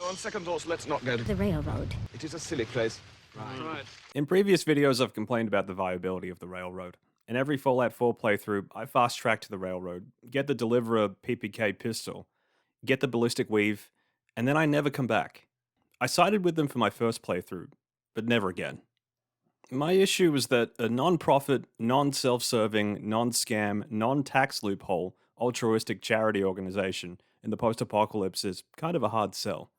On second thoughts, let's not go to The railroad. It is a silly place. Right. In previous videos, I've complained about the viability of the railroad. In every Fallout 4 playthrough, I fast-track to the railroad, get the Deliverer PPK pistol, get the ballistic weave, and then I never come back. I sided with them for my first playthrough, but never again. My issue was that a non-profit, non-self-serving, non-scam, non-tax loophole, altruistic charity organization in the post-apocalypse is kind of a hard sell.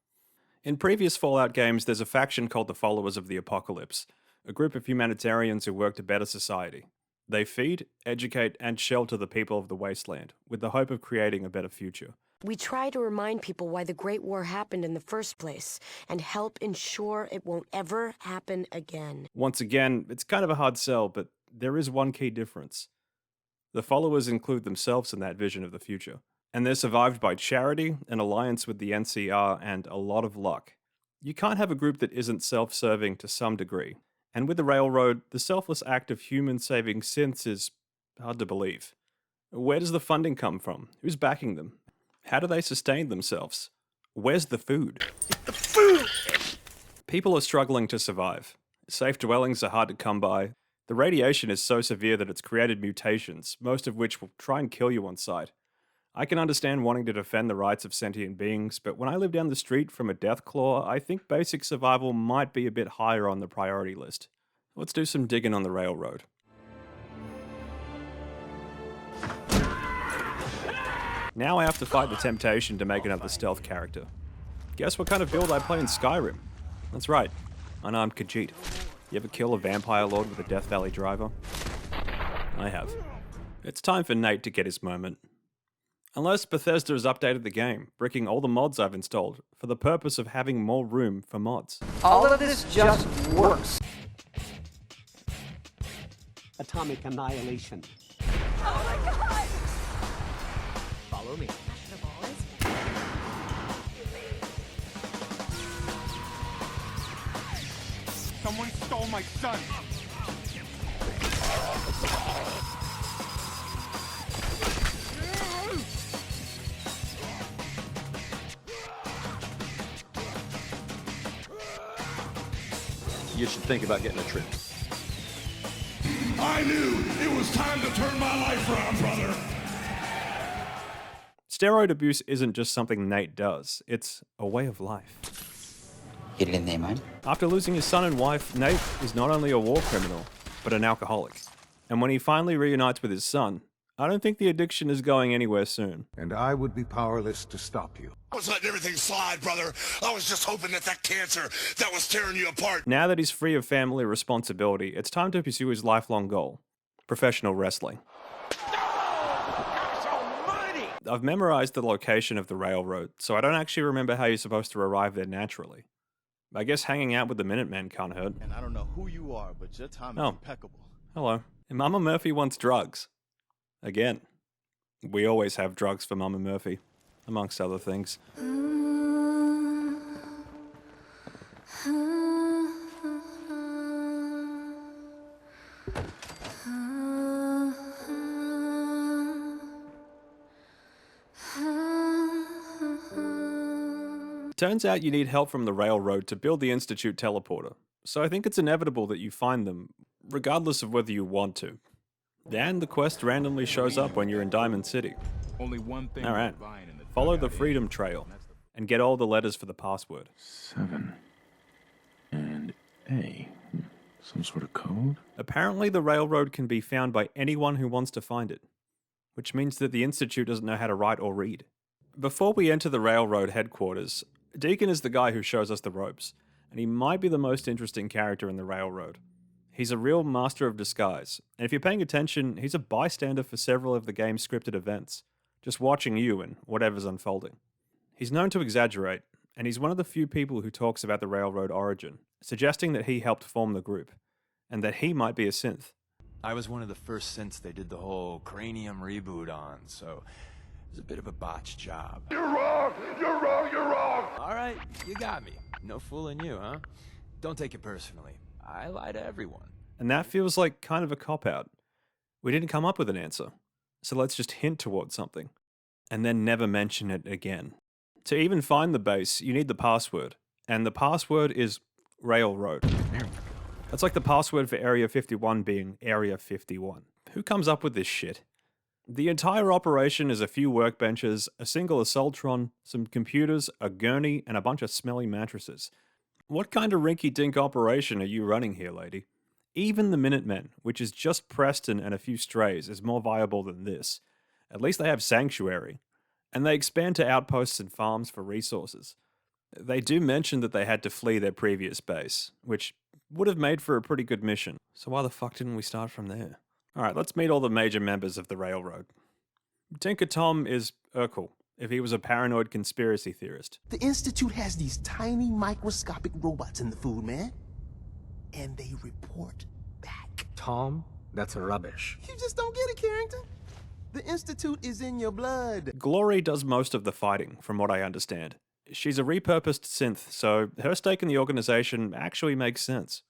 In previous Fallout games, there's a faction called the Followers of the Apocalypse, a group of humanitarians who work to better society. They feed, educate, and shelter the people of the wasteland, with the hope of creating a better future. We try to remind people why the Great War happened in the first place, and help ensure it won't ever happen again. Once again, it's kind of a hard sell, but there is one key difference. The followers include themselves in that vision of the future, and they're survived by charity, an alliance with the NCR, and a lot of luck. You can't have a group that isn't self-serving to some degree, and with the railroad, the selfless act of human-saving synths is hard to believe. Where does the funding come from? Who's backing them? How do they sustain themselves? Where's the food? The food! People are struggling to survive. Safe dwellings are hard to come by. The radiation is so severe that it's created mutations, most of which will try and kill you on sight. I can understand wanting to defend the rights of sentient beings, but when I live down the street from a death claw, I think basic survival might be a bit higher on the priority list. Let's do some digging on the railroad. Now I have to fight the temptation to make another stealth character. Guess what kind of build I play in Skyrim? That's right, unarmed Khajiit. You ever kill a vampire lord with a Death Valley driver? I have. It's time for Nate to get his moment. Unless Bethesda has updated the game, bricking all the mods I've installed for the purpose of having more room for mods. All of this just works. Atomic annihilation. Oh my god! Follow me. Someone stole my son! You should think about getting a trip. I knew it was time to turn my life around, brother. Steroid abuse isn't just something Nate does, it's a way of life. Get it in there, man. After losing his son and wife, Nate is not only a war criminal, but an alcoholic. And when he finally reunites with his son, I don't think the addiction is going anywhere soon. And I would be powerless to stop you. I was letting everything slide, brother. I was just hoping that cancer that was tearing you apart. Now that he's free of family responsibility, it's time to pursue his lifelong goal: professional wrestling. I've memorized the location of the railroad, so I don't actually remember how you're supposed to arrive there naturally. I guess hanging out with the Minutemen can't hurt. And I don't know who you are, but your time is impeccable. Hello. And Mama Murphy wants drugs. Again. We always have drugs for Mama Murphy, amongst other things. Turns out you need help from the railroad to build the Institute teleporter, so I think it's inevitable that you find them, regardless of whether you want to. And the quest randomly shows up when you're in Diamond City. Only one thing. Alright, follow the Freedom Trail, and get all the letters for the password. 7 and A. Some sort of code? Apparently the railroad can be found by anyone who wants to find it, which means that the Institute doesn't know how to write or read. Before we enter the railroad headquarters, Deacon is the guy who shows us the ropes, and he might be the most interesting character in the railroad. He's a real master of disguise, and if you're paying attention, he's a bystander for several of the game's scripted events, just watching you and whatever's unfolding. He's known to exaggerate, and he's one of the few people who talks about the railroad origin, suggesting that he helped form the group, and that he might be a synth. I was one of the first synths they did the whole cranium reboot on, so it was a bit of a botched job. You're wrong! You're wrong! You're wrong! All right, you got me. No fooling you, huh? Don't take it personally. I lie to everyone. And that feels like kind of a cop-out. We didn't come up with an answer, so let's just hint towards something, and then never mention it again. To even find the base, you need the password, and the password is Railroad. That's like the password for Area 51 being Area 51. Who comes up with this shit? The entire operation is a few workbenches, a single assaultron, some computers, a gurney, and a bunch of smelly mattresses. What kind of rinky-dink operation are you running here, lady? Even the Minutemen, which is just Preston and a few strays, is more viable than this. At least they have Sanctuary. And they expand to outposts and farms for resources. They do mention that they had to flee their previous base, which would have made for a pretty good mission. So why the fuck didn't we start from there? Alright, let's meet all the major members of the Railroad. Tinker Tom is Urkel, if he was a paranoid conspiracy theorist. The Institute has these tiny microscopic robots in the food, man. And they report back. Tom, that's rubbish. You just don't get it, Carrington. The Institute is in your blood. Glory does most of the fighting, from what I understand. She's a repurposed synth, so her stake in the organization actually makes sense.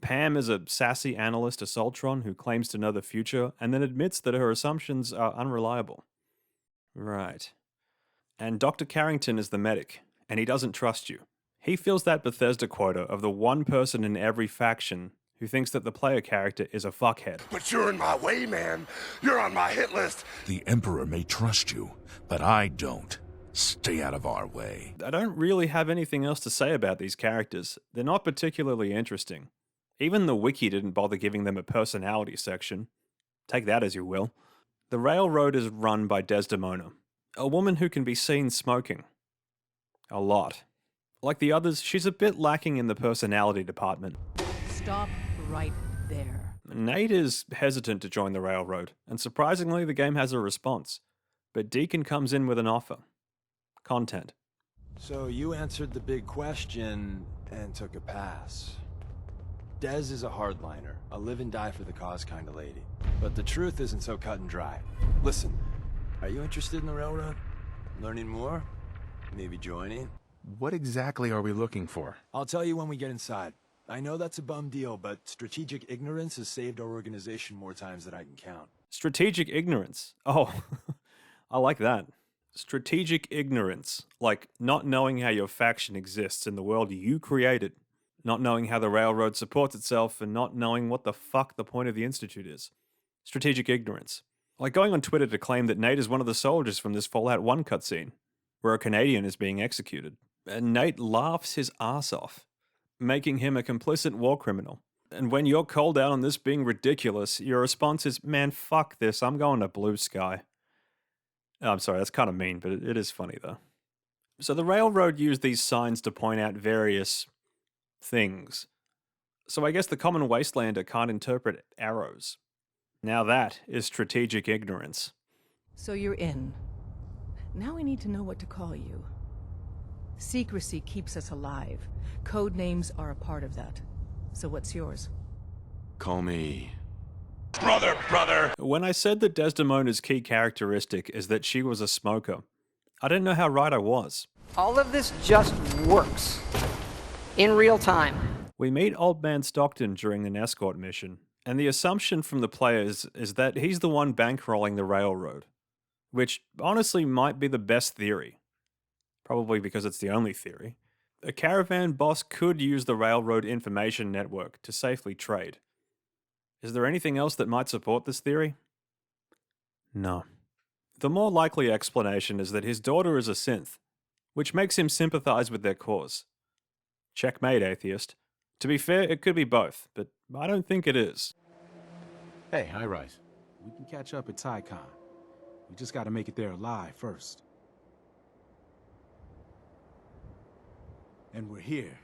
Pam is a sassy analyst assaultron who claims to know the future and then admits that her assumptions are unreliable. Right. And Dr. Carrington is the medic, and he doesn't trust you. He feels that Bethesda quota of the one person in every faction who thinks that the player character is a fuckhead. But you're in my way, man. You're on my hit list. The Emperor may trust you, but I don't. Stay out of our way. I don't really have anything else to say about these characters. They're not particularly interesting. Even the wiki didn't bother giving them a personality section. Take that as you will. The Railroad is run by Desdemona, a woman who can be seen smoking. A lot. Like the others, she's a bit lacking in the personality department. Stop right there. Nate is hesitant to join the Railroad, and surprisingly the game has a response. But Deacon comes in with an offer. Content. So you answered the big question and took a pass. Dez is a hardliner, a live and die for the cause kind of lady. But the truth isn't so cut and dry. Listen, are you interested in the Railroad? Learning more? Maybe joining? What exactly are we looking for? I'll tell you when we get inside. I know that's a bum deal, but strategic ignorance has saved our organization more times than I can count. Strategic ignorance? Oh, I like that. Strategic ignorance. Like not knowing how your faction exists in the world you created. Not knowing how the Railroad supports itself, and not knowing what the fuck the point of the Institute is. Strategic ignorance. Like going on Twitter to claim that Nate is one of the soldiers from this Fallout 1 cutscene, where a Canadian is being executed. And Nate laughs his ass off, making him a complicit war criminal. And when you're called out on this being ridiculous, your response is, man, fuck this, I'm going to Blue Sky. Oh, I'm sorry, that's kind of mean, but it is funny though. So the Railroad used these signs to point out various things. So I guess the common wastelander can't interpret arrows. Now that is strategic ignorance. So you're in. Now we need to know what to call you. Secrecy keeps us alive. Code names are a part of that. So what's yours? Call me... Brother! When I said that Desdemona's key characteristic is that she was a smoker, I didn't know how right I was. All of this just works. In real time. We meet Old Man Stockton during an escort mission, and the assumption from the players is that he's the one bankrolling the Railroad, which honestly might be the best theory. Probably because it's the only theory. A caravan boss could use the Railroad information network to safely trade. Is there anything else that might support this theory? No. The more likely explanation is that his daughter is a synth, which makes him sympathize with their cause. Checkmate, atheist. To be fair, it could be both, but I don't think it is. Hey, High Rise. We can catch up at TyCon. We just gotta make it there alive first. And we're here.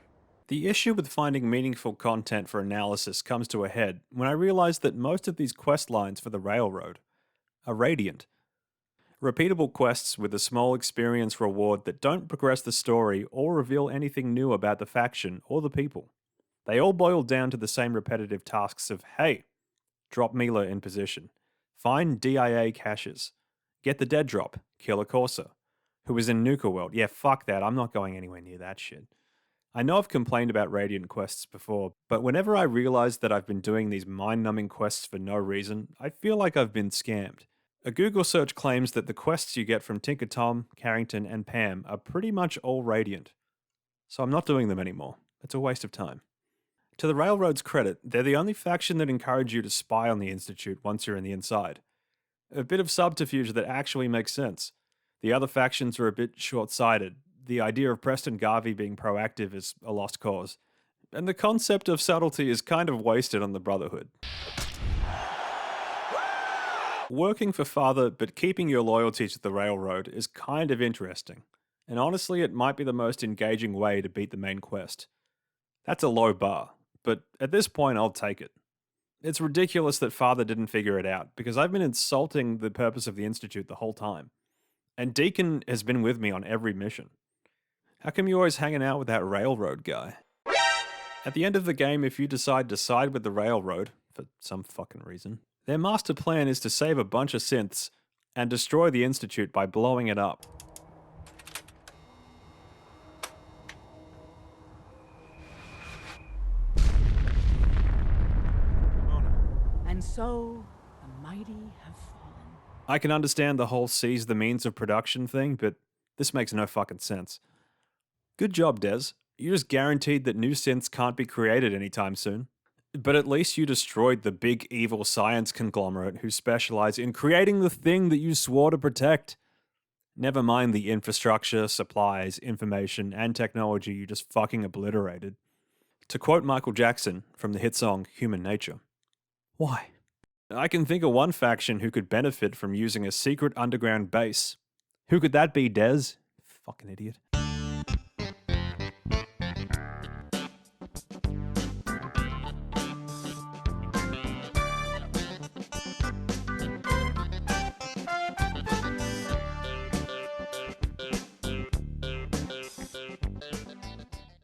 The issue with finding meaningful content for analysis comes to a head when I realized that most of these quest lines for the Railroad are radiant. Repeatable quests with a small experience reward that don't progress the story or reveal anything new about the faction or the people. They all boil down to the same repetitive tasks of, hey, drop Mila in position, find DIA caches, get the dead drop, kill a Corsa, who is in Nuka World. Yeah, fuck that, I'm not going anywhere near that shit. I know I've complained about Radiant quests before, but whenever I realize that I've been doing these mind-numbing quests for no reason, I feel like I've been scammed. A Google search claims that the quests you get from Tinker Tom, Carrington, and Pam are pretty much all Radiant. So I'm not doing them anymore. It's a waste of time. To the Railroad's credit, they're the only faction that encourage you to spy on the Institute once you're in the inside. A bit of subterfuge that actually makes sense. The other factions are a bit short-sighted. The idea of Preston Garvey being proactive is a lost cause. And the concept of subtlety is kind of wasted on the Brotherhood. Working for Father, but keeping your loyalty to the Railroad is kind of interesting. And honestly, it might be the most engaging way to beat the main quest. That's a low bar, but at this point I'll take it. It's ridiculous that Father didn't figure it out, because I've been insulting the purpose of the Institute the whole time. And Deacon has been with me on every mission. How come you're always hanging out with that Railroad guy? At the end of the game, if you decide to side with the Railroad, for some fucking reason, their master plan is to save a bunch of synths and destroy the Institute by blowing it up. And so, the mighty have fallen. I can understand the whole seize the means of production thing, but this makes no fucking sense. Good job, Des. You just guaranteed that new synths can't be created anytime soon. But at least you destroyed the big evil science conglomerate who specialize in creating the thing that you swore to protect. Never mind the infrastructure, supplies, information, and technology you just fucking obliterated. To quote Michael Jackson from the hit song Human Nature, why? I can think of one faction who could benefit from using a secret underground base. Who could that be, Des? Fucking idiot.